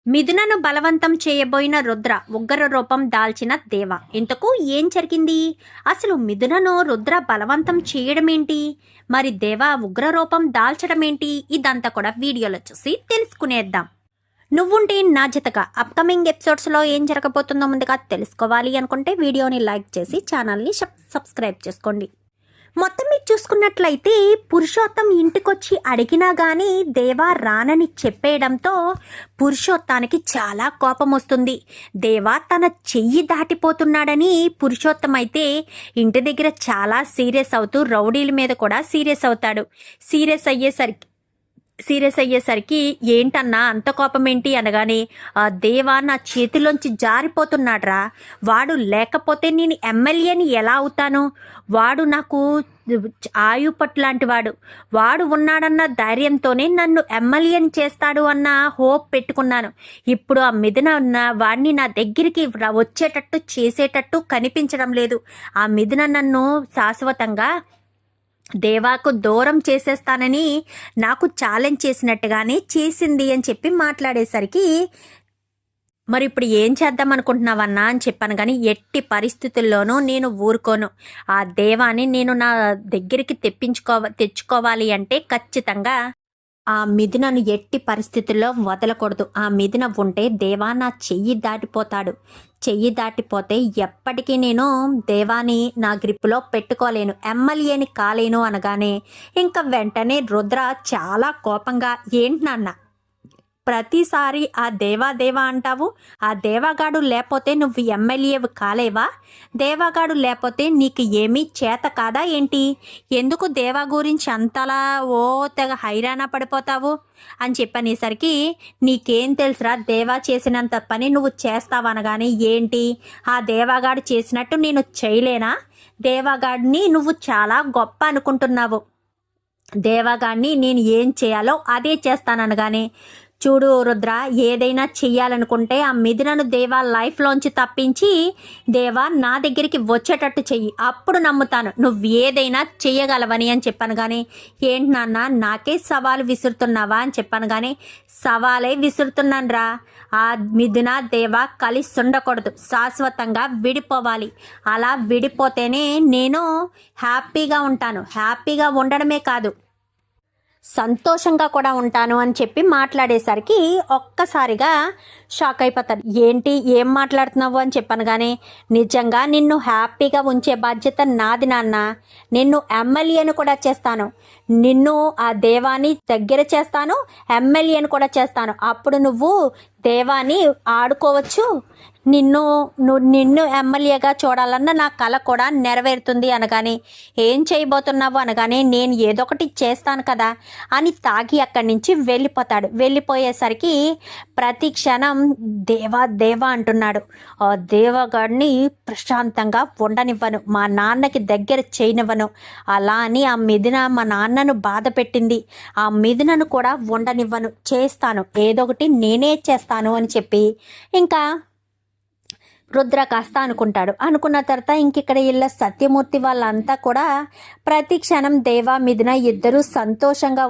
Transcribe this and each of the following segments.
మిథునను బలవంతం చేయబోయిన రుద్ర ఉగ్ర రూపం దాల్చిన దేవ. ఇంతకు ఏం జరిగింది? అసలు మిథునను రుద్ర బలవంతం చేయడమేంటి? మరి దేవ ఉగ్ర రూపం దాల్చడమేంటి? ఇదంతా కూడా వీడియోలో చూసి తెలుసుకునేద్దాం. నువ్వుంటే నా జతగా అప్కమింగ్ ఎపిసోడ్స్లో ఏం జరగబోతుందో ముందుగా తెలుసుకోవాలి అనుకుంటే వీడియోని లైక్ చేసి ఛానల్ని సబ్స్క్రైబ్ చేసుకోండి. మొత్తం మీరు చూసుకున్నట్లయితే పురుషోత్తం ఇంటికొచ్చి అడిగినా కానీ దేవా రానని చెప్పేయడంతో పురుషోత్తానికి చాలా కోపం వస్తుంది. దేవా తన చెయ్యి దాటిపోతున్నాడని పురుషోత్తం అయితే ఇంటి దగ్గర చాలా సీరియస్ అవుతూ రౌడీల మీద కూడా సీరియస్ అవుతాడు. సీరియస్ అయ్యేసరికి ఏంటన్నా అంత కోపం ఏంటి అనగానే, దేవా నా చేతిలోంచి జారిపోతున్నాడ్రా, వాడు లేకపోతే నేను ఎమ్మెల్యేని ఎలా అవుతాను, వాడు నాకు ఆయుపట్ లాంటి వాడు ఉన్నాడన్న ధైర్యంతోనే నన్ను ఎమ్మెల్యేని చేస్తాడు అన్న హోప్ పెట్టుకున్నాను. ఇప్పుడు ఆ మిథున వాడిని నా దగ్గరికి వచ్చేటట్టు చేసేటట్టు కనిపించడం లేదు. ఆ మిథున నన్ను శాశ్వతంగా దేవాకు దూరం చేసేస్తానని నాకు ఛాలెంజ్ చేసినట్టుగానే చేసింది అని చెప్పి మాట్లాడేసరికి, మరి ఇప్పుడు ఏం చేద్దాం అనుకుంటున్నావన్నా అని చెప్పాను. కానీ ఎట్టి పరిస్థితుల్లోనూ నేను ఊరుకోను. ఆ దేవాన్ని నేను నా దగ్గరికి తెచ్చుకోవాలి అంటే ఖచ్చితంగా ఆ మిథునను ఎట్టి పరిస్థితుల్లో వదలకూడదు. ఆ మిథున ఉంటే దేవా నా చెయ్యి దాటిపోతాడు. చెయ్యి దాటిపోతే ఎప్పటికీ నేను దేవాని నా గ్రిప్పులో పెట్టుకోలేను, ఎమ్మెల్యేని కాలేను అనగానే ఇంకా వెంటనే రుద్ర చాలా కోపంగా, ఏంటి నాన్న ప్రతిసారి ఆ దేవా అంటావు? ఆ దేవాగాడు లేకపోతే నువ్వు ఎమ్మెల్యేవి కాలేవా? దేవాగాడు లేకపోతే నీకు ఏమీ చేత కాదా ఏంటి? ఎందుకు దేవా గురించి అంతలా తెగ హైరాణ పడిపోతావు అని చెప్పనేసరికి, నీకేం తెలుసురా దేవా చేసినంత పని నువ్వు చేస్తావనగానే, ఏంటి ఆ దేవాగాడు చేసినట్టు నేను చేయలేనా? దేవాగాడిని నువ్వు చాలా గొప్ప అనుకుంటున్నావు. దేవాగాడిని నేను ఏం చేయాలో అదే చేస్తాననగానే, చూడు రుద్ర, ఏదైనా చెయ్యాలనుకుంటే ఆ మిథునను దేవా లైఫ్లోంచి తప్పించి దేవా నా దగ్గరికి వచ్చేటట్టు చెయ్యి, అప్పుడు నమ్ముతాను నువ్వు ఏదైనా చెయ్యగలవని అని చెప్పాను. కానీ ఏంటి నాన్న నాకే సవాలు విసురుతున్నావా అని చెప్పాను. కానీ సవాలే విసురుతున్నాను రా. ఆ మిథున దేవా కలిసి ఉండకూడదు, శాశ్వతంగా విడిపోవాలి. అలా విడిపోతేనే నేను హ్యాపీగా ఉంటాను. హ్యాపీగా ఉండడమే కాదు, సంతోషంగా కూడా ఉంటాను అని చెప్పి మాట్లాడేసరికి ఒక్కసారిగా షాక్ అయిపోతాడు. ఏంటి ఏం మాట్లాడుతున్నావు అని చెప్పాను. కానీ నిజంగా నిన్ను హ్యాపీగా ఉంచే బాధ్యత నాది నాన్న. నిన్ను ఎమ్మెల్యేను కూడా చేస్తాను, నిన్ను ఆ దేవాన్ని దగ్గర చేస్తాను, ఎమ్మెల్యేను కూడా చేస్తాను. అప్పుడు నువ్వు దేవాన్ని ఆడుకోవచ్చు, నిన్ను ఎమ్మెల్యేగా చూడాలన్న నా కళ కూడా నెరవేరుతుంది అనగానే, ఏం చేయబోతున్నావు అనగానే, నేను ఏదో ఒకటి చేస్తాను కదా అని తాగి అక్కడి నుంచి వెళ్ళిపోతాడు. వెళ్ళిపోయేసరికి ప్రతి క్షణం దేవా అంటున్నాడు. ఆ దేవగాడిని ప్రశాంతంగా ఉండనివ్వను, మా నాన్నకి దగ్గర చేయనివ్వను. అలా అని ఆ మిథున మా నాన్నను బాధ పెట్టింది, ఆ మిథునను కూడా ఉండనివ్వను, చేస్తాను, ఏదో ఒకటి నేనే చేస్తాను అని చెప్పి ఇంకా రుద్ర కాస్త అనుకున్న తర్వాత ఇంకిక్కడ ఇళ్ళ సత్యమూర్తి వాళ్ళంతా కూడా ప్రతి క్షణం దేవా మిథున ఇద్దరూ సంతోషంగా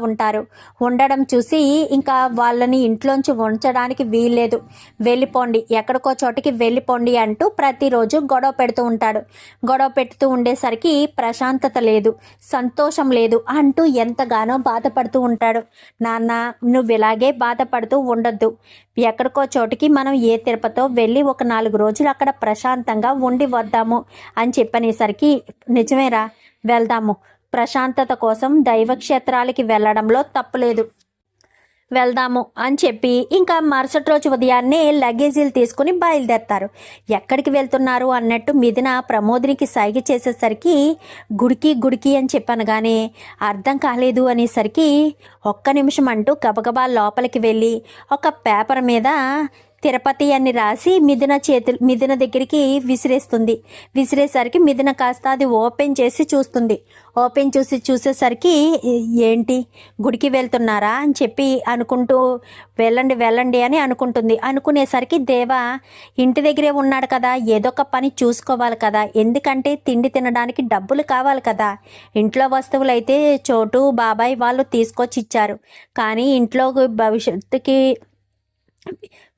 ఉండడం చూసి ఇంకా వాళ్ళని ఇంట్లోంచి ఉంచడానికి వీల్లేదు, వెళ్ళిపోండి, ఎక్కడికో చోటికి వెళ్ళిపోండి అంటూ ప్రతిరోజు గొడవ పెడుతూ ఉండేసరికి ప్రశాంతత లేదు, సంతోషం లేదు అంటూ ఎంతగానో బాధపడుతూ ఉంటాడు. నాన్న నువ్వు ఇలాగే బాధపడుతూ ఉండొద్దు, ఎక్కడికో చోటికి మనం ఏ తిరుపతో వెళ్ళి ఒక 4 రోజులు అక్కడ ప్రశాంతంగా ఉండి వద్దాము అని చెప్పనేసరికి, నిజమేరా వెళ్దాము, ప్రశాంతత కోసం దైవక్షేత్రాలకి వెళ్ళడంలో తప్పులేదు, వెళ్దాము అని చెప్పి ఇంకా మరుసటి రోజు ఉదయాన్నే లగేజీలు తీసుకుని బయలుదేరతారు. ఎక్కడికి వెళ్తున్నారు అన్నట్టు మిథున ప్రమోదినికి సైగ చేసేసరికి గుడికి అని చెప్పాను. కానీ అర్థం కాలేదు అనేసరికి ఒక్క నిమిషం అంటూ గబగబా లోపలికి వెళ్ళి ఒక పేపర్ మీద తిరుపతి అని రాసి మిథున దగ్గరికి విసిరేసరికి మిథున కాస్త అది ఓపెన్ చేసి చూసేసరికి, ఏంటి గుడికి వెళ్తున్నారా అని చెప్పి అనుకుంటూ, వెళ్ళండి అని అనుకుంటుంది. అనుకునేసరికి దేవా ఇంటి దగ్గరే ఉన్నాడు కదా, ఏదో ఒక పని చూసుకోవాలి కదా, ఎందుకంటే తిండి తినడానికి డబ్బులు కావాలి కదా. ఇంట్లో వస్తువులు అయితే చోటు బాబాయ్ వాళ్ళు తీసుకొచ్చి ఇచ్చారు, కానీ ఇంట్లో భవిష్యత్తుకి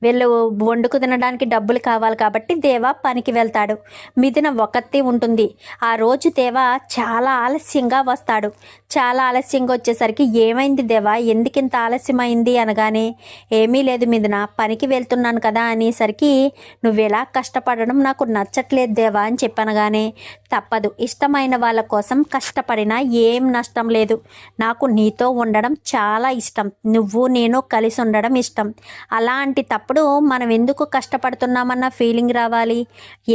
వీళ్ళు వండుకు తినడానికి డబ్బులు కావాలి కాబట్టి దేవ పనికి వెళ్తాడు. మిథున ఒక్కతే ఉంటుంది. ఆ రోజు దేవ చాలా ఆలస్యంగా వస్తాడు. చాలా ఆలస్యంగా వచ్చేసరికి ఏమైంది దేవా, ఎందుకింత ఆలస్యమైంది అనగానే, ఏమీ లేదు మిథున, పనికి వెళ్తున్నాను కదా అనేసరికి, నువ్వు ఎలా కష్టపడడం నాకు నచ్చట్లేదు దేవా అని చెప్పనగానే, తప్పదు, ఇష్టమైన వాళ్ళ కోసం కష్టపడినా ఏం నష్టం లేదు. నాకు నీతో ఉండడం చాలా ఇష్టం, నువ్వు నేను కలిసి ఉండడం ఇష్టం. అలాంటి తప్పుడు మనం ఎందుకు కష్టపడుతున్నామన్న ఫీలింగ్ రావాలి?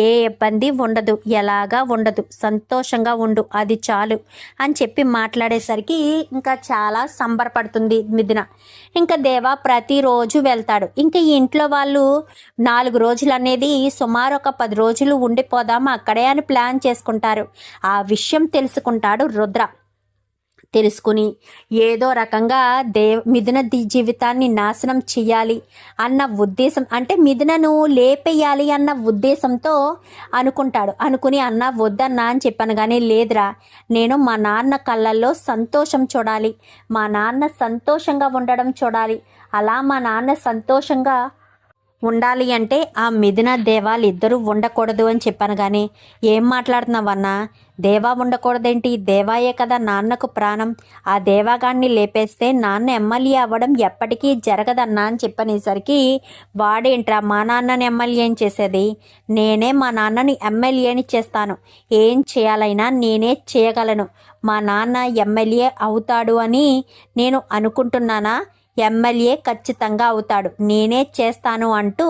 ఏ ఇబ్బంది ఉండదు, ఎలాగా ఉండదు, సంతోషంగా ఉండు, అది చాలు అని చెప్పి మాట్లాడేసరికి ఇంకా చాలా సంబరపడుతుంది మిథున. ఇంకా దేవా ప్రతిరోజు వెళ్తాడు. ఇంకా ఈ ఇంట్లో వాళ్ళు 4 రోజులు అనేది సుమారు ఒక 10 రోజులు ఉండిపోదాం అక్కడే అని ప్లాన్ చేసుకుంటారు. ఆ విషయం తెలుసుకుంటాడు రుద్ర. తెలుసుకుని ఏదో రకంగా మిథున జీవితాన్ని నాశనం చెయ్యాలి అన్న ఉద్దేశం, అంటే మిథునను లేపేయాలి అన్న ఉద్దేశంతో అనుకుంటాడు. అనుకుని అన్న వద్దన్నా అని చెప్పాను, కానీ లేదురా, నేను మా నాన్న కళ్ళల్లో సంతోషం చూడాలి, మా నాన్న సంతోషంగా ఉండడం చూడాలి. అలా మా నాన్న సంతోషంగా ఉండాలి అంటే ఆ మిథున దేవాలు ఇద్దరూ ఉండకూడదు అని చెప్పాను. కానీ ఏం మాట్లాడుతున్నావన్నా, దేవా ఉండకూడదేంటి, దేవాయే కదా నాన్నకు ప్రాణం, ఆ దేవాగాన్ని లేపేస్తే నాన్న ఎమ్మెల్యే అవ్వడం ఎప్పటికీ జరగదన్నా అని చెప్పనేసరికి, వాడేంట్రా మా నాన్నని ఎమ్మెల్యే అని చేసేది, నేనే మా నాన్నని ఎమ్మెల్యేని చేస్తాను, ఏం చేయాలైనా నేనే చేయగలను, మా నాన్న ఎమ్మెల్యే అవుతాడు అని నేను అనుకుంటున్నానా, ఎమ్మెల్యే ఖచ్చితంగా అవుతాడు, నేనే చేస్తాను అంటూ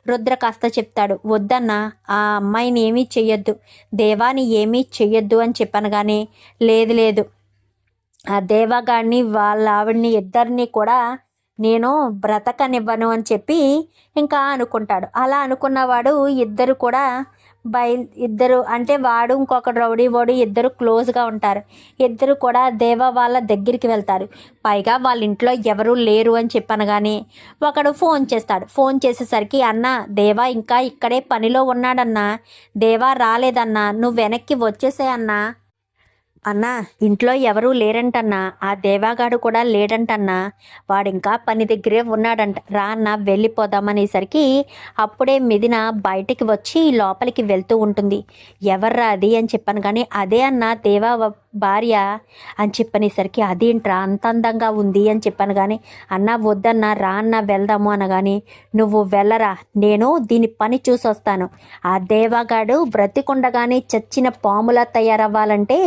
రుద్ర కాస్త చెప్తాడు. వద్దన్నా, ఆ అమ్మాయిని ఏమీ చెయ్యొద్దు, దేవాని ఏమీ చెయ్యొద్దు అని చెప్పాను. కానీ లేదు లేదు, ఆ దేవాగాడిని వాళ్ళ ఆవిడ్ని ఇద్దరిని కూడా నేను బ్రతకనివ్వను అని చెప్పి ఇంకా అనుకుంటాడు. అలా అనుకున్నవాడు ఇద్దరు కూడా ఇద్దరు అంటే వాడు ఇంకొక రౌడీ వాడు ఇద్దరు క్లోజ్గా ఉంటారు. ఇద్దరు కూడా దేవ వాళ్ళ దగ్గరికి వెళ్తారు. పైగా వాళ్ళ ఇంట్లో ఎవరూ లేరు అని చెప్పాను. కానీ ఒకడు ఫోన్ చేస్తాడు. ఫోన్ చేసేసరికి, అన్న దేవా ఇంకా ఇక్కడే పనిలో ఉన్నాడన్నా, దేవా రాలేదన్నా, నువ్వు వెనక్కి వచ్చేసే అన్నా. అన్నా ఇంట్లో ఎవరూ లేరంటన్నా, ఆ దేవాగాడు కూడా లేడంటన్నా, వాడింకా పని దగ్గరే ఉన్నాడంట, రా అన్న వెళ్ళిపోదామనేసరికి అప్పుడే మిథున బయటికి వచ్చి లోపలికి వెళ్తూ ఉంటుంది. ఎవర్రా అది అని చెప్పాను. కానీ అదే అన్న దేవా భార్య అని చెప్పనేసరికి, అదేంట్రా అంత అందంగా ఉంది అని చెప్పాను. కానీ అన్న వద్దన్నా, రా అన్న వెళ్దాము అనగాని, నువ్వు వెళ్ళరా, నేను దీని పని చూసి వస్తాను, ఆ దేవాగాడు బ్రతికుండగానే చచ్చిన పాములా తయారవ్వాలంటే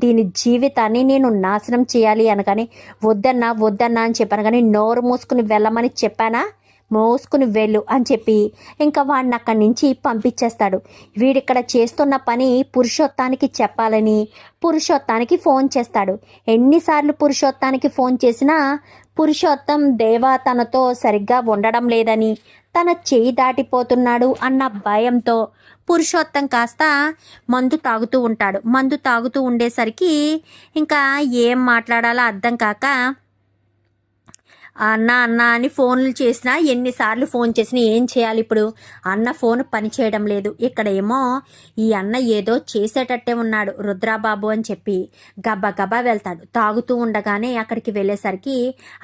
దీని జీవితాన్ని నేను నాశనం చేయాలి అనగాని, వద్దన్నా వద్దన్నా అని చెప్పాను. కానీ నోరు మూసుకుని వెళ్ళమని చెప్పానా, మోసుకుని వెళ్ళు అని చెప్పి ఇంకా వాడిని అక్కడి నుంచి పంపించేస్తాడు. వీడిక్కడ చేస్తున్న పని పురుషోత్తానికి చెప్పాలని పురుషోత్తానికి ఫోన్ చేస్తాడు. ఎన్నిసార్లు పురుషోత్తానికి ఫోన్ చేసినా పురుషోత్తం దేవా తనతో సరిగ్గా ఉండడం లేదని, తన చేయి దాటిపోతున్నాడు అన్న భయంతో పురుషోత్తం కాస్త మందు తాగుతూ ఉంటాడు. మందు తాగుతూ ఉండేసరికి ఇంకా ఏం మాట్లాడాలో అర్థం కాక, అన్న అన్న అని ఫోన్లు చేసినా, ఎన్నిసార్లు ఫోన్ చేసినా ఏం చేయాలి ఇప్పుడు, అన్న ఫోన్ పనిచేయడం లేదు. ఇక్కడేమో ఈ అన్న ఏదో చేసేటట్టే ఉన్నాడు రుద్రాబాబు అని చెప్పి గబా గబా వెళ్తాడు. తాగుతూ ఉండగానే అక్కడికి వెళ్ళేసరికి,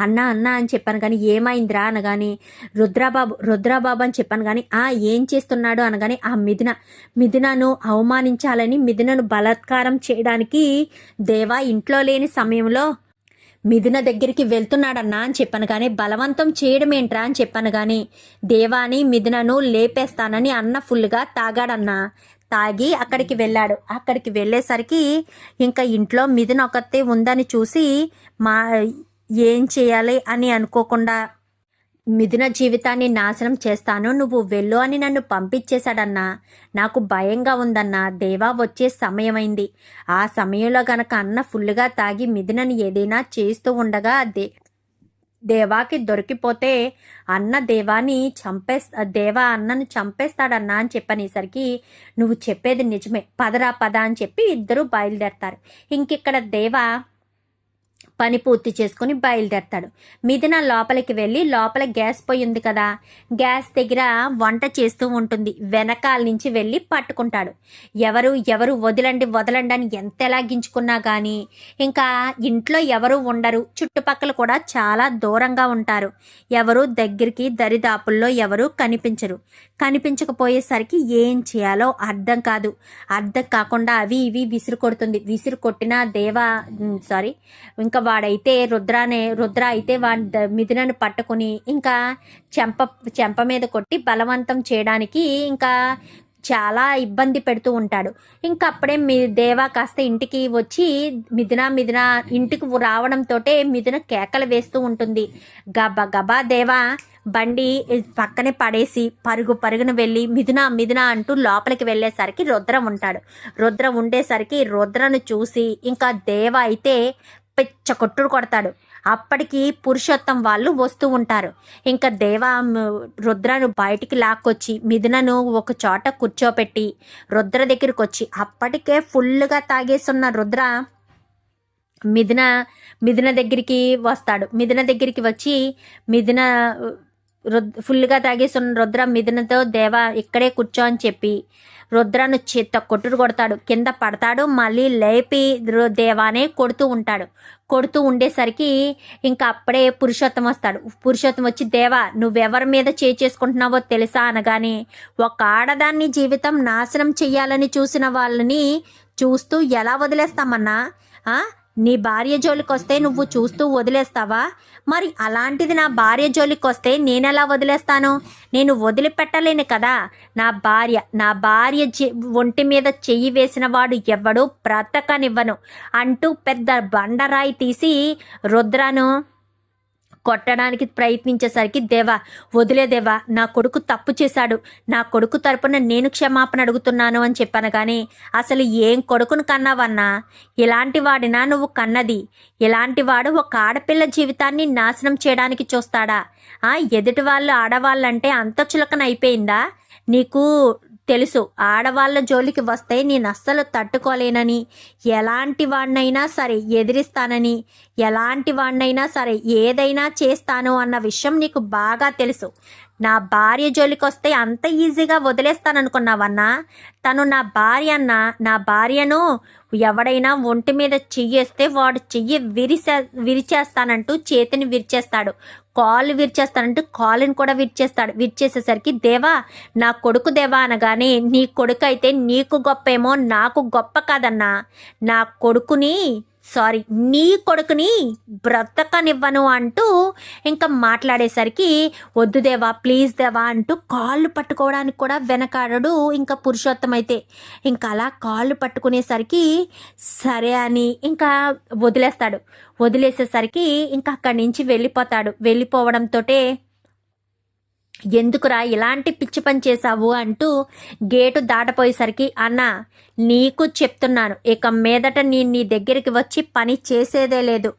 అన్న అన్న అని చెప్పాను. కానీ ఏమైందిరా అనగాని, రుద్రాబాబు అని చెప్పాను. కానీ ఏం చేస్తున్నాడు అనగాని, ఆ మిథునను అవమానించాలని, మిథునను బలాత్కారం చేయడానికి దేవా ఇంట్లో లేని సమయంలో మిథున దగ్గరికి వెళ్తున్నాడన్నా అని చెప్పాను. కానీ బలవంతం చేయడం ఏంట్రా అని చెప్పాను. కానీ దేవాని మిథునను లేపేస్తానని అన్న ఫుల్గా తాగాడన్నా. తాగి అక్కడికి వెళ్ళాడు. అక్కడికి వెళ్ళేసరికి ఇంకా ఇంట్లో మిథున ఒకతే ఉందని చూసి ఏం చేయాలి అని అనుకోకుండా, మిథున జీవితాన్ని నాశనం చేస్తాను, నువ్వు వెళ్ళు అని నన్ను పంపించేశాడన్నా. నాకు భయంగా ఉందన్నా, దేవా వచ్చే సమయమైంది. ఆ సమయంలో గనక అన్న ఫుల్గా తాగి మిథునని ఏదైనా చేస్తూ ఉండగా దేవాకి దొరికిపోతే అన్న దేవాని దేవా అన్నను చంపేస్తాడన్నా అని చెప్పనేసరికి, నువ్వు చెప్పేది నిజమే, పదరా పద అని చెప్పి ఇద్దరు బయలుదేరతారు. ఇంకిక్కడ దేవా పని పూర్తి చేసుకుని బయలుదేరతాడు. మిథున లోపలికి వెళ్ళి లోపల గ్యాస్ పొయ్యి ఉంది కదా, గ్యాస్ దగ్గర వంట చేస్తూ ఉంటుంది. వెనకాల నుంచి వెళ్ళి పట్టుకుంటాడు. ఎవరు వదలండి వదలండి అని ఎంత ఎలాగించుకున్నా కానీ ఇంకా ఇంట్లో ఎవరు ఉండరు. చుట్టుపక్కల కూడా చాలా దూరంగా ఉంటారు. ఎవరు దగ్గరికి దరిదాపుల్లో ఎవరు కనిపించకపోయేసరికి ఏం చేయాలో అర్థం కాకుండా అవి ఇవి విసిరు కొడుతుంది. విసిరు కొట్టిన ఇంకా వాడైతే రుద్ర అయితే వాడి మిథునను పట్టుకుని ఇంకా చెంప మీద కొట్టి బలవంతం చేయడానికి ఇంకా చాలా ఇబ్బంది పెడుతూ ఉంటాడు. ఇంకా అప్పుడే దేవా కాస్త ఇంటికి వచ్చి మిథున ఇంటికి రావడంతో మిథున కేకలు వేస్తూ ఉంటుంది. గబా దేవా బండి పక్కనే పడేసి పరుగున వెళ్ళి మిథున అంటూ లోపలికి వెళ్ళేసరికి రుద్ర ఉండేసరికి రుద్రను చూసి ఇంకా దేవ అయితే పెచ్చ కొట్టుడు కొడతాడు. అప్పటికి పురుషోత్తం వాళ్ళు వస్తూ ఉంటారు. ఇంకా రుద్రను బయటికి లాక్కొచ్చి మిథునను ఒక చోట కూర్చోపెట్టి రుద్ర దగ్గరికి వచ్చి అప్పటికే ఫుల్గా తాగేస్తున్న రుద్ర మిథున దగ్గరికి వస్తాడు. మిథున దగ్గరికి వచ్చి ఫుల్గా తాగేస్తున్న రుద్ర మిథునతో దేవా ఇక్కడే కూర్చో అని చెప్పి రుద్రను కొట్టుడు కొడతాడు. కింద పడతాడు. మళ్ళీ లేపి దేవానే కొడుతూ ఉండేసరికి ఇంకా అప్పుడే పురుషోత్తం వస్తాడు. పురుషోత్తం వచ్చి దేవా నువ్వెవరి మీద చేసుకుంటున్నావో తెలుసా అనగానే ఒక ఆడదాన్ని జీవితం నాశనం చెయ్యాలని చూసిన వాళ్ళని చూస్తూ ఎలా వదిలేస్తామన్నా? నీ భార్య జోలికి వస్తే నువ్వు చూస్తూ వదిలేస్తావా? మరి అలాంటిది నా భార్య జోలికి వస్తే నేనెలా వదిలేస్తాను? నేను వదిలిపెట్టలేను కదా. నా భార్య ఒంటి మీద చెయ్యి వేసిన వాడు ఎవడు బ్రతకనివ్వను అంటూ పెద్ద బండరాయి తీసి రుద్రను కొట్టడానికి ప్రయత్నించేసరికి వదిలేదేవా నా కొడుకు తప్పు చేశాడు, నా కొడుకు తరపున నేను క్షమాపణ అడుగుతున్నాను అని చెప్పాను. కానీ అసలు ఏం కొడుకును కన్నావన్నా? ఇలాంటి వాడినా నువ్వు కన్నది? ఇలాంటి వాడు ఒక ఆడపిల్ల జీవితాన్ని నాశనం చేయడానికి చూస్తాడా? ఎదుటి వాళ్ళు ఆడవాళ్ళంటే అంత చులకన అయిపోయిందా నీకు? తెలుసు ఆడవాళ్ళ జోలికి వస్తే నేను అస్సలు తట్టుకోలేనని, ఎలాంటి వాడినైనా సరే ఎదిరిస్తానని, ఎలాంటి వాడినైనా సరే ఏదైనా చేస్తాను అన్న విషయం నీకు బాగా తెలుసు. నా భార్య జోలికి వస్తే అంత ఈజీగా వదిలేస్తాననుకున్నావన్నా? తను నా భార్య అన్న. నా భార్యను ఎవడైనా ఒంటి మీద చెయ్యేస్తే వాడు చెయ్యి విరిచేస్తానంటూ చేతిని విరిచేస్తాడు, కాళ్ళు విరిచేస్తానంటూ కాళ్ళని కూడా విరిచేస్తాడు. విరిచేసేసరికి దేవా నా కొడుకు దేవా అనగానే నీ కొడుకు అయితే నీకు గొప్పేమో నాకు గొప్ప కాదన్నా. నీ కొడుకుని బ్రతకనివ్వను అంటూ ఇంకా మాట్లాడేసరికి వద్దు దేవా ప్లీజ్ దేవా అంటూ కాళ్ళు పట్టుకోవడానికి కూడా వెనకాడడు ఇంకా పురుషోత్తం అయితే. ఇంకా అలా కాళ్ళు పట్టుకునేసరికి సరే అని ఇంకా వదిలేసేసరికి ఇంకా అక్కడి నుంచి వెళ్ళిపోవడంతో ఎందుకురా ఇలాంటి పిచ్చి పని చేశావు అంటూ గేటు దాటపోయేసరికి అన్న నీకు చెప్తున్నాను, ఇక మీదట నేను నీ దగ్గరికి వచ్చి పని చేసేదే లేదు.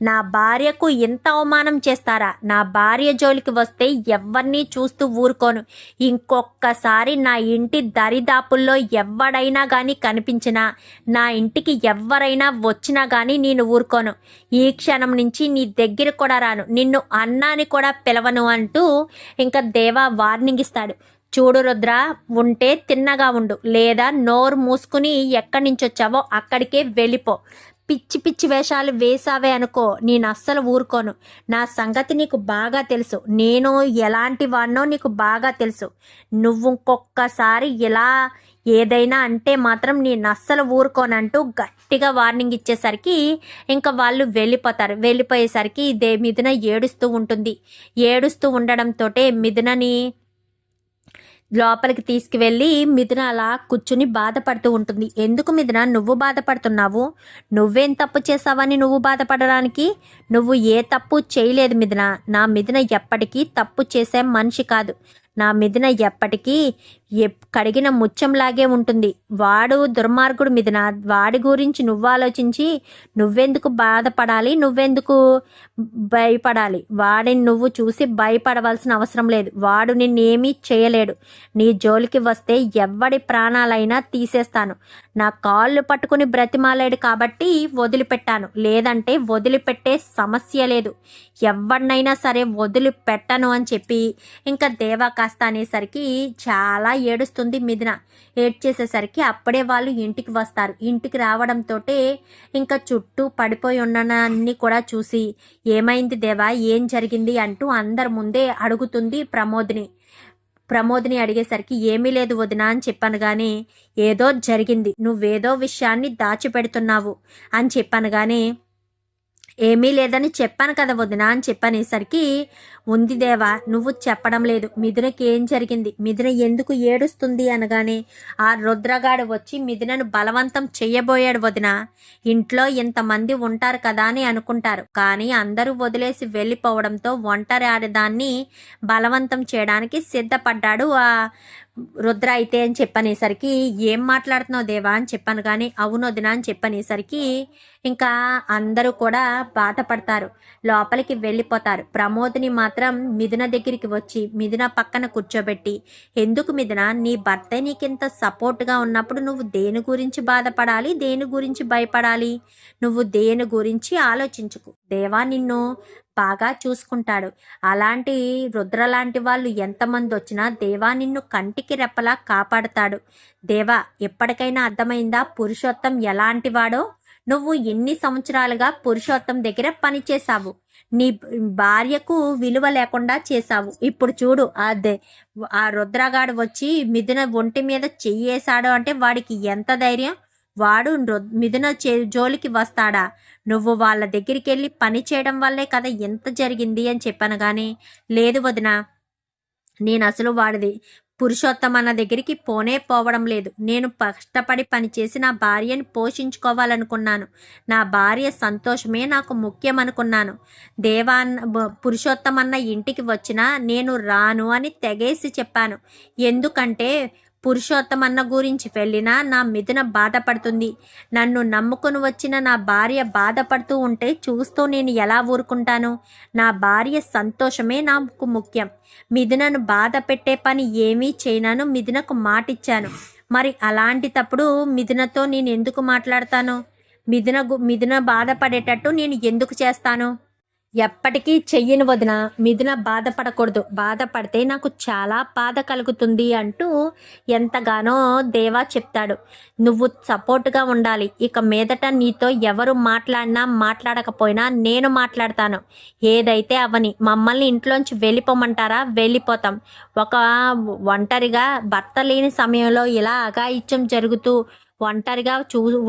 నా భార్యకు ఇంత అవమానం చేస్తారా? నా భార్య జోలికి వస్తే ఎవరిని చూస్తూ ఊరుకోను. ఇంకొకసారి నా ఇంటి దరిదాపుల్లో ఎవడైనా కానీ కనిపించినా, నా ఇంటికి ఎవరైనా వచ్చినా కానీ నేను ఊరుకోను. ఈ క్షణం నుంచి నీ దగ్గర కూడా రాను, నిన్ను అన్నాని కూడా పిలవను అంటూ ఇంకా దేవా వార్నింగ్ ఇస్తాడు. చూడు రుద్ర, ఉంటే తిన్నగా ఉండు, లేదా నోరు మూసుకుని ఎక్కడి నుంచి వచ్చావో అక్కడికే వెళ్ళిపో. పిచ్చి పిచ్చి వేషాలు వేసావే అనుకో, నేను అస్సలు ఊరుకోను. నా సంగతి నీకు బాగా తెలుసు, నేను ఎలాంటి వాడినో నీకు బాగా తెలుసు. నువ్వు ఇంకొకసారి ఇలా ఏదైనా అంటే మాత్రం నేను అస్సలు ఊరుకోనంటూ గట్టిగా వార్నింగ్ ఇచ్చేసరికి ఇంకా వాళ్ళు వెళ్ళిపోయేసరికి మిథున ఏడుస్తూ ఉండడంతో మిథునని లోపలికి తీసుకువెళ్ళి మిథున అలా కూర్చుని బాధపడుతూ ఉంటుంది. ఎందుకు మిథున నువ్వు బాధపడుతున్నావు? నువ్వేం తప్పు చేసావని నువ్వు బాధపడడానికి? నువ్వు ఏ తప్పు చేయలేదు మిథున. నా మిథున ఎప్పటికీ తప్పు చేసే మనిషి కాదు. నా మిథున ఎప్పటికీ కడిగిన ముత్యంలాగే ఉంటుంది. వాడు దుర్మార్గుడు మిథున. వాడి గురించి నువ్వు ఆలోచించి నువ్వెందుకు బాధపడాలి, నువ్వెందుకు భయపడాలి? వాడిని నువ్వు చూసి భయపడవలసిన అవసరం లేదు. వాడు నిన్నేమీ చేయలేడు. నీ జోలికి వస్తే ఎవ్వడి ప్రాణాలైనా తీసేస్తాను. నా కాళ్ళు పట్టుకుని బ్రతిమాలాడు కాబట్టి వదిలిపెట్టాను, లేదంటే వదిలిపెట్టే సమస్య లేదు. ఎవరినైనా సరే వదిలిపెట్టను అని చెప్పి ఇంకా దేవా కాస్త అనేసరికి చాలా ఏడుస్తుంది మిథున. ఏడ్చేసేసరికి అప్పుడే వాళ్ళు ఇంటికి వస్తారు. ఇంటికి రావడంతో ఇంకా చుట్టూ పడిపోయి ఉన్నన్ని కూడా చూసి ఏమైంది దేవా, ఏం జరిగింది అంటూ అందరి ముందే అడుగుతుంది ప్రమోదిని అడిగేసరికి ఏమీ లేదు వదిన అని చెప్పాను కానీ ఏదో జరిగింది, నువ్వేదో విషయాన్ని దాచిపెడుతున్నావు అని చెప్పాను కానీ ఏమీ లేదని చెప్పాను కదా వదిన అని చెప్పనేసరికి ఉంది దేవా, నువ్వు చెప్పడం లేదు. మిథునకి ఏం జరిగింది, మిథున ఎందుకు ఏడుస్తుంది అనగానే ఆ రుద్రగాడు వచ్చి మిథునను బలవంతం చెయ్యబోయాడు వదిన. ఇంట్లో ఇంతమంది ఉంటారు కదా అని అనుకుంటారు, కానీ అందరూ వదిలేసి వెళ్ళిపోవడంతో ఒంటరి ఆడదాన్ని బలవంతం చేయడానికి సిద్ధపడ్డాడు ఆ రుద్ర అయితే అని చెప్పనేసరికి ఏం మాట్లాడుతున్నావు దేవా అని చెప్పాను కానీ అవును వదిన అని చెప్పనేసరికి ఇంకా అందరూ కూడా బాధపడతారు, లోపలికి వెళ్ళిపోతారు. ప్రమోద్ని మాత్రం మిథున దగ్గరికి వచ్చి మిథున పక్కన కూర్చోబెట్టి ఎందుకు మిథున, నీ భర్త నీకింత సపోర్ట్గా ఉన్నప్పుడు నువ్వు దేని గురించి బాధపడాలి, దేని గురించి భయపడాలి? నువ్వు దేని గురించి ఆలోచించుకు, దేవా నిన్ను బాగా చూసుకుంటాడు. అలాంటి రుద్ర లాంటి వాళ్ళు ఎంతమంది వచ్చినా దేవా నిన్ను కంటికి రెప్పలా కాపాడుతాడు. దేవా ఎప్పటికైనా అర్థమైందా పురుషోత్తం ఎలాంటి వాడో? నువ్వు ఎన్ని సంవత్సరాలుగా పురుషోత్తం దగ్గర పనిచేశావు, నీ భార్యకు విలువ లేకుండా చేశావు. ఇప్పుడు చూడు ఆ రుద్రగాడు వచ్చి మిథున ఒంటి మీద చెయ్యేశాడు అంటే వాడికి ఎంత ధైర్యం? వాడు మిథున జోలికి వస్తాడా? నువ్వు వాళ్ళ దగ్గరికి వెళ్ళి పని చేయడం వల్లే కదా ఎంత జరిగింది అని చెప్పాను కానీ లేదు వదిన, నేను అసలు వాడిది పురుషోత్తం అన్న దగ్గరికి పోవడం లేదు. నేను కష్టపడి పనిచేసి నా భార్యని పోషించుకోవాలనుకున్నాను. నా భార్య సంతోషమే నాకు ముఖ్యం అనుకున్నాను. పురుషోత్తం అన్న ఇంటికి వచ్చినా నేను రాను అని తెగేసి చెప్పాను. ఎందుకంటే పురుషోత్తం అన్న గురించి వెళ్ళినా నా మిథున బాధపడుతుంది. నన్ను నమ్ముకుని వచ్చిన నా భార్య బాధపడుతూ ఉంటే చూస్తూ నేను ఎలా ఊరుకుంటాను? నా భార్య సంతోషమే నాకు ముఖ్యం. మిథునను బాధ పెట్టే పని ఏమీ చేయనాను. మిథునకు మాటిచ్చాను. మరి అలాంటి తప్పుడు మిథునతో నేను ఎందుకు మాట్లాడతాను? మిథున బాధపడేటట్టు నేను ఎందుకు చేస్తాను? ఎప్పటికీ చెయ్యను వదిన. మిథున బాధపడకూడదు, బాధపడితే నాకు చాలా బాధ కలుగుతుంది అంటూ ఎంతగానో దేవా చెప్తాడు. నువ్వు సపోర్ట్గా ఉండాలి. ఇక మీదట నీతో ఎవరు మాట్లాడినా మాట్లాడకపోయినా నేను మాట్లాడతాను. ఏదైతే అవని. మమ్మల్ని ఇంట్లోంచి వెళ్ళిపోమంటారా? వెళ్ళిపోతాం. ఒక ఒంటరిగా భర్త లేని సమయంలో ఇలా అఘాయిత్యం జరుగుతూ ఒంటరిగా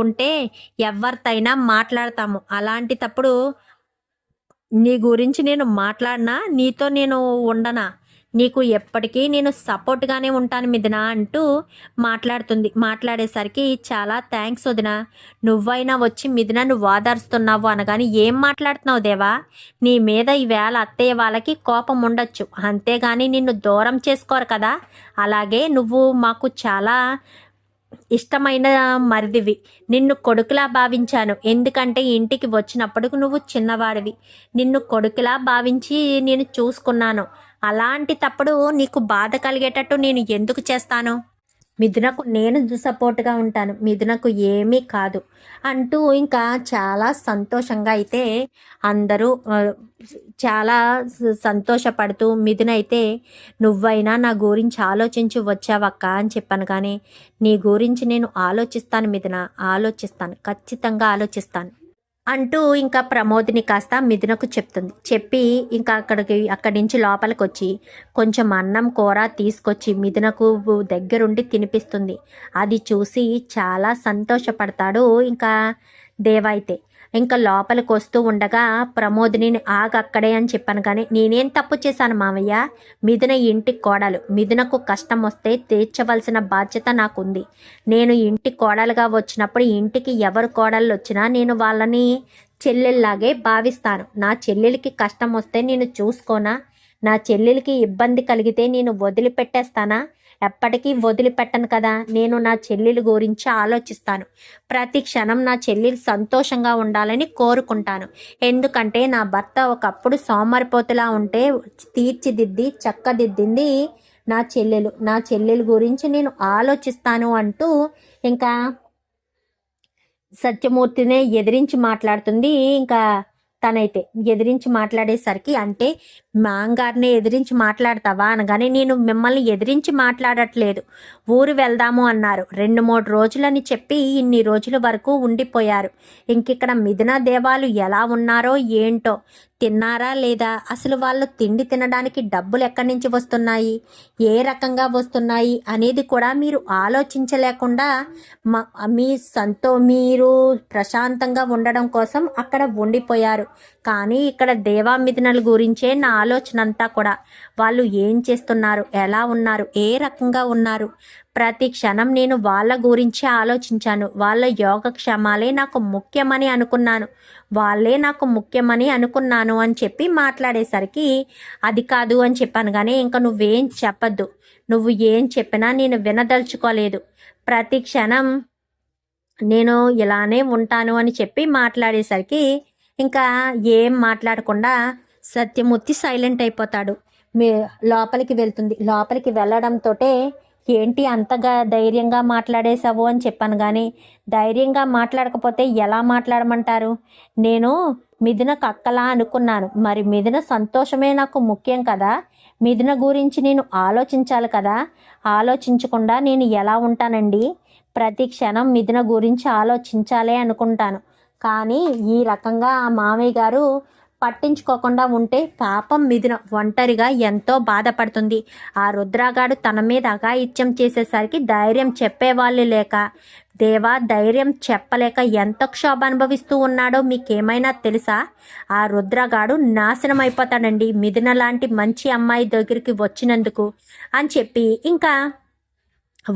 ఉంటే ఎవరితైనా మాట్లాడతాము. అలాంటి తప్పుడు నీ గురించి నేను మాట్లాడినా నీతో నేను ఉండనా? నీకు ఎప్పటికీ నేను సపోర్ట్గానే ఉంటాను మిథున అంటూ మాట్లాడేసరికి చాలా థ్యాంక్స్ వదిన, నువ్వైనా వచ్చి మిథున నువ్వు ఓదార్స్తున్నావు అనగాని ఏం మాట్లాడుతున్నావు దేవా? నీ మీద ఈవేళ అత్తయ్య వాళ్ళకి కోపం ఉండొచ్చు, అంతేగాని నిన్ను దూరం చేసుకోరు కదా. అలాగే నువ్వు మాకు చాలా ఇష్టమైన మరిదివి. నిన్ను కొడుకులా భావించాను. ఎందుకంటే ఇంటికి వచ్చినప్పుడు నువ్వు చిన్నవాడివి. నిన్ను కొడుకులా భావించి నేను చూసుకున్నాను. అలాంటి తప్పుడు నీకు బాధ కలిగేటట్టు నేను ఎందుకు చేస్తాను? మిథునకు నేను సపోర్ట్గా ఉంటాను, మిథునకు ఏమీ కాదు అంటూ ఇంకా చాలా సంతోషంగా అయితే అందరూ చాలా సంతోషపడుతూ మిథున అయితే నువ్వైనా నా గురించి ఆలోచించి వచ్చావక్క అని చెప్పాను కానీ నీ గురించి నేను ఆలోచిస్తాను మిథున, ఆలోచిస్తాను, ఖచ్చితంగా ఆలోచిస్తాను అంటూ ఇంకా ప్రమోదిని కాస్త మిథునకు చెప్తుంది. చెప్పి ఇంకా అక్కడి నుంచి లోపలికి వచ్చి కొంచెం అన్నం కూర తీసుకొచ్చి మిథునకు దగ్గరుండి తినిపిస్తుంది. అది చూసి చాలా సంతోషపడతాడు ఇంకా దేవా అయితే. ఇంకా లోపలికి వస్తూ ఉండగా ప్రమోదిని ఆగక్కడే అని చెప్పాను కానీ నేనేం తప్పు చేశాను మావయ్య? మిథున ఇంటి కోడలు, మిథునకు కష్టం వస్తే తీర్చవలసిన బాధ్యత నాకుంది. నేను ఇంటి కోడలుగా వచ్చినప్పుడు ఇంటికి ఎవరు కోడళ్ళు వచ్చినా నేను వాళ్ళని చెల్లెల్లాగే భావిస్తాను. నా చెల్లెలికి కష్టం వస్తే నేను చూసుకోనా? నా చెల్లెలికి ఇబ్బంది కలిగితే నేను వదిలిపెట్టేస్తానా? ఎప్పటికీ వదిలిపెట్టను కదా. నేను నా చెల్లెలి గురించి ఆలోచిస్తాను. ప్రతి క్షణం నా చెల్లెలు సంతోషంగా ఉండాలని కోరుకుంటాను. ఎందుకంటే నా భర్త ఒకప్పుడు సోమరిపోతులా ఉంటే తీర్చిదిద్ది చక్కదిద్దింది నా చెల్లెలు గురించి నేను ఆలోచిస్తాను అంటూ ఇంకా సత్యమూర్తినే ఎదిరించి మాట్లాడుతుంది. ఇంకా తనైతే ఎదిరించి మాట్లాడేసరికి, అంటే మాంగారిని ఎదిరించి మాట్లాడతావా అనగానే, నేను మిమ్మల్ని ఎదిరించి మాట్లాడట్లేదు, ఊరు వెళ్దాము అన్నారు, 2-3 రోజులని చెప్పి ఇన్ని రోజుల వరకు ఉండిపోయారు. ఇంకిక్కడ మిథున దేవాలు ఎలా ఉన్నారో ఏంటో, తిన్నారా లేదా, అసలు వాళ్ళు తిండి తినడానికి డబ్బులు ఎక్కడి నుంచి వస్తున్నాయి, ఏ రకంగా వస్తున్నాయి అనేది కూడా మీరు ఆలోచించలేకుండా మీరు ప్రశాంతంగా ఉండడం కోసం అక్కడ ఉండిపోయారు. కానీ ఇక్కడ దేవామిథునల గురించే నా ఆలోచన అంతా కూడా. వాళ్ళు ఏం చేస్తున్నారు, ఎలా ఉన్నారు, ఏ రకంగా ఉన్నారు, ప్రతి క్షణం నేను వాళ్ళ గురించే ఆలోచించాను. వాళ్ళ యోగక్షేమాలే నాకు ముఖ్యమని అనుకున్నాను, వాళ్ళే నాకు ముఖ్యమని అనుకున్నాను అని చెప్పి మాట్లాడేసరికి, అది కాదు అని చెప్పాను. కానీ ఇంకా నువ్వేం చెప్పద్దు, నువ్వు ఏం చెప్పినా నేను వినదలుచుకోలేదు, ప్రతి క్షణం నేను ఇలానే ఉంటాను అని చెప్పి మాట్లాడేసరికి ఇంకా ఏం మాట్లాడకుండా సత్యమూర్తి సైలెంట్ అయిపోతాడు. లోపలికి వెళ్తుంది. లోపలికి వెళ్ళడంతో, ఏంటి అంతగా ధైర్యంగా మాట్లాడేశావు అని చెప్పాను. కానీ ధైర్యంగా మాట్లాడకపోతే ఎలా మాట్లాడమంటారు? నేను మిథునకు అక్కలా అనుకున్నాను, మరి మిథున సంతోషమే నాకు ముఖ్యం కదా, మిథున గురించి నేను ఆలోచించాలి కదా, ఆలోచించకుండా నేను ఎలా ఉంటానండి? ప్రతి క్షణం మిథున గురించి ఆలోచించాలే అనుకుంటాను. కానీ ఈ రకంగా ఆ మామయ్య గారు పట్టించుకోకుండా ఉంటే పాపం మిథున ఒంటరిగా ఎంతో బాధపడుతుంది. ఆ రుద్రగాడు తన మీద అఘాయిత్యం చేసేసరికి ధైర్యం చెప్పేవాళ్ళు లేక, దేవా ధైర్యం చెప్పలేక ఎంత క్షోభ అనుభవిస్తూ ఉన్నాడో మీకేమైనా తెలుసా? ఆ రుద్రగాడు నాశనం అయిపోతాడండి మిథున లాంటి మంచి అమ్మాయి దగ్గరికి వచ్చినందుకు అని చెప్పి ఇంకా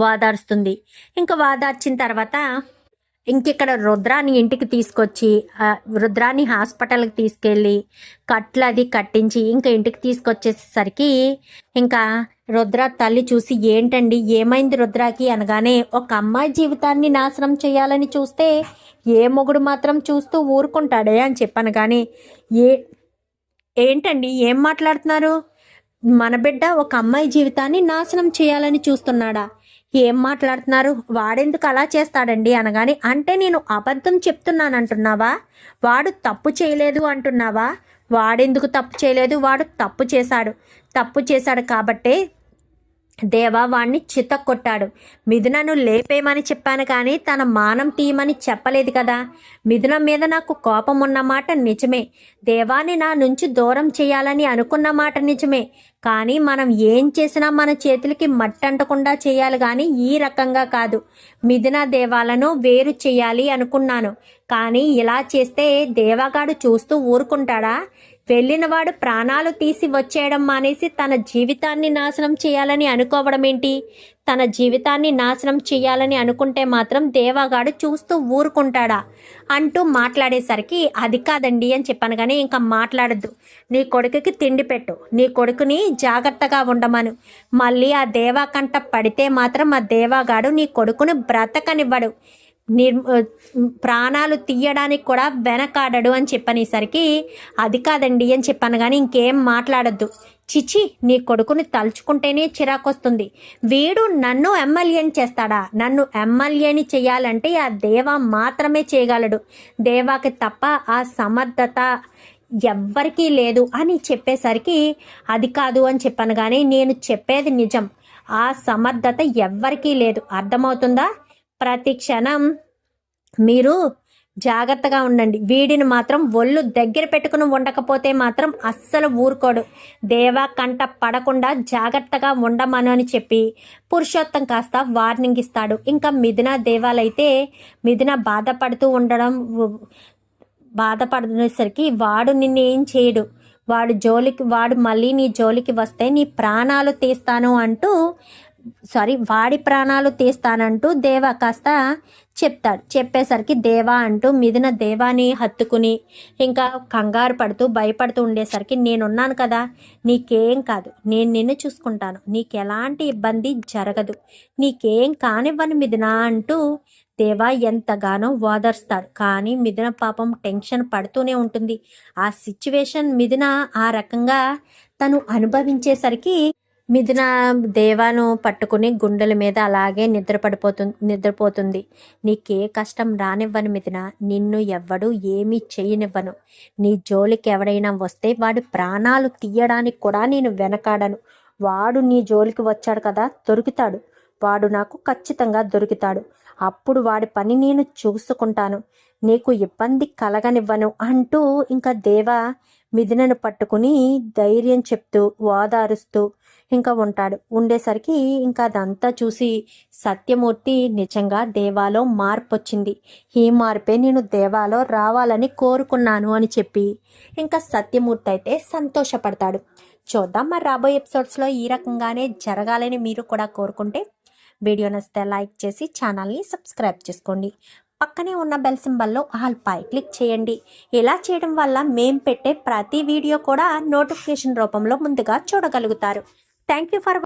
వాదారుస్తుంది. ఇంకా వాదార్చిన తర్వాత ఇంకిక్కడ రుద్రాని ఇంటికి తీసుకొచ్చి రుద్రాని హాస్పిటల్కి తీసుకెళ్ళి కట్లు అది కట్టించి ఇంకా ఇంటికి తీసుకొచ్చేసరికి ఇంకా రుద్ర తల్లి చూసి, ఏంటండి ఏమైంది రుద్రాకి అనగానే, ఒక అమ్మాయి జీవితాన్ని నాశనం చేయాలని చూస్తే ఏ మొగుడు మాత్రం చూస్తూ ఊరుకుంటాడే అని చెప్పాను. కానీ ఏంటండి ఏం మాట్లాడుతున్నారు? మన బిడ్డ ఒక అమ్మాయి జీవితాన్ని నాశనం చేయాలని చూస్తున్నాడా? ఏం మాట్లాడుతున్నారు? వాడెందుకు అలా చేస్తాడండి అనగానే, అంటే నేను అబద్ధం చెప్తున్నాను అంటున్నావా? వాడు తప్పు చేయలేదు అంటున్నావా? వాడెందుకు తప్పు చేయలేదు? వాడు తప్పు చేశాడు కాబట్టే దేవా వాణ్ణి చితక్కొట్టాడు. మిథునను లేపేమని చెప్పాను కానీ తన మానం తీయమని చెప్పలేదు కదా. మిథున మీద నాకు కోపం ఉన్నమాట నిజమే, దేవాని నా నుంచి దూరం చేయాలని అనుకున్న మాట నిజమే. కానీ మనం ఏం చేసినా మన చేతులకి మట్టంటకుండా చేయాలి కానీ ఈ రకంగా కాదు. మిథున దేవాలను వేరు చేయాలి అనుకున్నాను. కానీ ఇలా చేస్తే దేవాగాడు చూస్తూ ఊరుకుంటాడా? వెళ్ళినవాడు ప్రాణాలు తీసి వచ్చేయడం మానేసి తన జీవితాన్ని నాశనం చేయాలని అనుకోవడం ఏంటి? తన జీవితాన్ని నాశనం చేయాలని అనుకుంటే మాత్రం దేవాగాడు చూస్తూ ఊరుకుంటాడా అంటూ మాట్లాడేసరికి, అది కాదండి అని చెప్పాను. కానీ ఇంకా మాట్లాడద్దు, నీ కొడుకుకి తిండి పెట్టు, నీ కొడుకుని జాగ్రత్తగా ఉండమను. మళ్ళీ ఆ దేవా కంట పడితే మాత్రం ఆ దేవాగాడు నీ కొడుకుని బ్రతకనివ్వడు, ప్రాణాలు తీయడానికి కూడా వెనకాడడు అని చెప్పనేసరికి, అది కాదండి అని చెప్పాను. కానీ ఇంకేం మాట్లాడద్దు. చిచి, నీ కొడుకుని తలుచుకుంటేనే చిరాకొస్తుంది. వీడు నన్ను ఎమ్మెల్యేని చేస్తాడా? నన్ను ఎమ్మెల్యేని చేయాలంటే ఆ దేవా మాత్రమే చేయగలడు, దేవాకి తప్ప ఆ సమర్థత ఎవ్వరికీ లేదు అని చెప్పేసరికి, అది కాదు అని చెప్పాను. కానీ నేను చెప్పేది నిజం, ఆ సమర్థత ఎవ్వరికీ లేదు, అర్థమవుతుందా? ప్రతి క్షణం మీరు జాగ్రత్తగా ఉండండి. వీడిని మాత్రం ఒళ్ళు దగ్గర పెట్టుకుని ఉండకపోతే మాత్రం అస్సలు ఊరుకోడు. దేవా కంట పడకుండా జాగ్రత్తగా ఉండమను అని చెప్పి పురుషోత్తం కాస్త వార్నింగ్ ఇస్తాడు. ఇంకా మిథున దేవాలైతే మిథున బాధపడేసరికి, వాడు నిన్నేం చేయడు, వాడు మళ్ళీ నీ జోలికి వస్తే నీ ప్రాణాలు తీస్తాను అంటూ వాడి ప్రాణాలు తీస్తానంటూ దేవా కాస్త చెప్తాడు. చెప్పేసరికి దేవా అంటూ మిథున దేవాని హత్తుకుని ఇంకా కంగారు పడుతూ భయపడుతూ ఉండేసరికి నేనున్నాను కదా, నీకేం కాదు, నేను నిన్ను చూసుకుంటాను, నీకు ఎలాంటి ఇబ్బంది జరగదు, నీకేం కానివ్వను మిథున అంటూ దేవా ఎంతగానో ఓదార్స్తాడు. కానీ మిథున పాపం టెన్షన్ పడుతూనే ఉంటుంది. ఆ సిచ్యువేషన్ మిథున ఆ రకంగా తను అనుభవించేసరికి మిథున దేవాను పట్టుకుని గుండెల మీద అలాగే నిద్రపోతుంది. నీకే కష్టం రానివ్వను మిథున, నిన్ను ఎవ్వడు ఏమీ చేయనివ్వను, నీ జోలికి ఎవడైనా వస్తే వాడి ప్రాణాలు తీయడానికి కూడా నేను వెనకాడను. వాడు నీ జోలికి వచ్చాడు కదా, దొరుకుతాడు, వాడు నాకు ఖచ్చితంగా దొరుకుతాడు, అప్పుడు వాడి పని నేను చూసుకుంటాను, నీకు ఇబ్బంది కలగనివ్వను అంటూ ఇంకా దేవా మిథునను పట్టుకుని ధైర్యం చెప్తూ ఓదారుస్తూ ఇంకా ఉండేసరికి ఇంకా అదంతా చూసి సత్యమూర్తి నిజంగా దేవాలో మార్పు వచ్చింది, ఈ మార్పే నేను దేవాలో రావాలని కోరుకున్నాను అని చెప్పి ఇంకా సత్యమూర్తి అయితే సంతోషపడతాడు. చూద్దాం మరి రాబోయే ఎపిసోడ్స్లో ఈ రకంగానే జరగాలని మీరు కూడా కోరుకుంటే వీడియో నచ్చితే లైక్ చేసి ఛానల్ని సబ్స్క్రైబ్ చేసుకోండి. పక్కనే ఉన్న బెల్ సింబల్లో ఆల్ పై క్లిక్ చేయండి. ఇలా చేయడం వల్ల మేం పెట్టే ప్రతి వీడియో కూడా నోటిఫికేషన్ రూపంలో ముందుగా చూడగలుగుతారు. Thank you for